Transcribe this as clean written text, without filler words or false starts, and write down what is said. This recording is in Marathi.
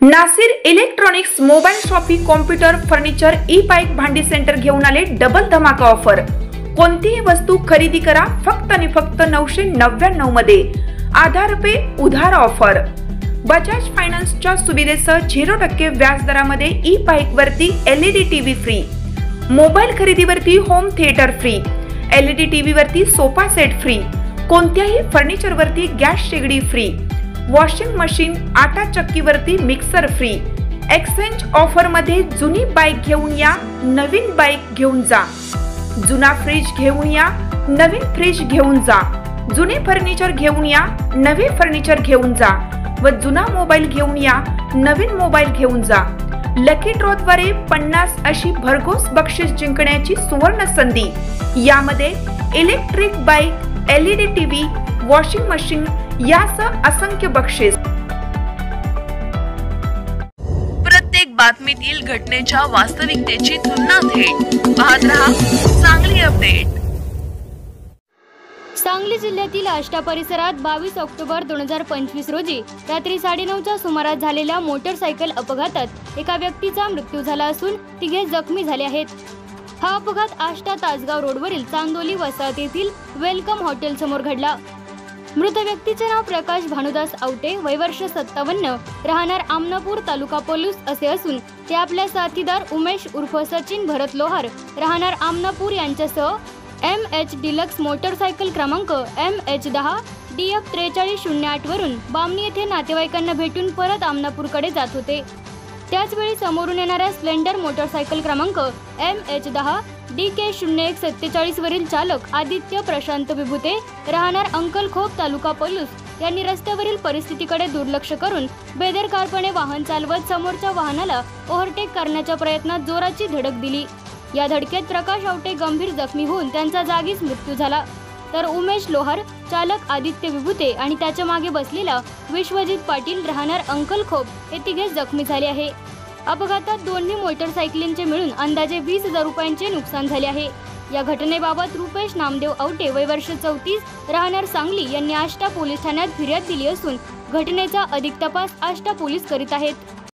Nasir electronics mobile shoppy computer furniture e bike भांडी सेंटर घेऊन आले डबल धमाका ऑफर। कोणतीही वस्तू खरेदी करा फक्त आणि फक्त 999 मध्ये। आधार पे उधार ऑफर। बजाज फायनान्सच्या सुविधेसह 0% व्याज दरामध्ये ई बाईक वरती LED टीव्ही फ्री, मोबाईल खरेदीवरती home theatre free, LED TV वरती सोफा सेट फ्री, कोणत्याही फर्निचर वरती गॅस शेगडी फ्री, वॉशिंग मशीन आटा चक्की वरती मिक्सर फ्री। एक्सचेंज ऑफर मध्ये जुनी बाईक घेऊन या, नवीन बाईक घेऊन जा। जुना फ्रीज घेऊन या, नवीन फ्रीज घेऊन जा। जुने फर्निचर घेऊन या, नवे फर्निचर घेऊन जा व जुना मोबाईल घेऊन या, नवीन मोबाईल घेऊन जा। लकी ड्रॉ द्वारे 50 अशी भरघोस बक्षीस जिंकण्याची सुवर्ण संधी। यामध्ये electric bike, LED TV, washing machine यासह असंख्य बक्षीस। प्रत्येक बातमीतील घटनेच्या वास्तविकतेची तुलना थेट पाहत रहा सांगली अपडेट। सांगली जिल्ह्यातील आष्टा परिसरात 22 ऑक्टोबर 2025 रोजी रात्री 9:30च्या सुमारास झालेल्या मोटरसायकल अपघातात एका व्यक्तीचा मृत्यू झाला असून 3 जखमी झाले आहेत। हा अपघात आष्टा तासगाव रोडवरील चांदोली वसाहत येथील वेलकम हॉटेल समोर घडला। मृत व्यक्तीचे नाव प्रकाश भानुदास आवटे, वय वर्ष 57, राहणार आमनापूर, तालुका पोलूस असे असून ते आपल्या साथीदार उमेश उर्फ सचिन भरत लोहार, राहणार आमनापूर यांच्यासह MH डिलक्स मोटरसायकल क्रमांक MH10 DF 4308 वरून बामणी येथे नातेवाईकांना भेटून परत आमनापूरकडे जात होते। त्याचवेळी समोरून येणाऱ्या स्प्लेंडर मोटरसायकल क्रमांक MH10 DK 0147 वरील चालक आदित्य प्रशांत विभूते, राहणार अंकलखोप, तालुका पलूस यांनी रस्त्यावरील परिस्थितीकडे दुर्लक्ष करून बेदरकारपणे वाहन चालवत समोरच्या वाहनाला ओव्हरटेक करण्याच्या प्रयत्नात जोराची धडक दिली। या धडकेत प्रकाश आवटे गंभीर जखमी होऊन त्यांचा जागीच मृत्यू झाला, तर उमेश लोहार, चालक आदित्य विभूते आणि त्याच्या मागे बसलेला विश्वजित पाटील, राहणार अंकलखोप हे 3 जखमी झाले आहे। अपघातात दोन्ही मोटरसायकलींचे मिळून अंदाजे 20,000 रुपयांचे नुकसान झाले आहे। या घटनेबाबत रुपेश नामदेव आवटे, वय वर्ष 34, राहणार सांगली यांनी आष्टा पोलीस ठाण्यात फिर्याद दिली असून घटनेचा अधिक तपास आष्टा पोलीस करीत आहेत।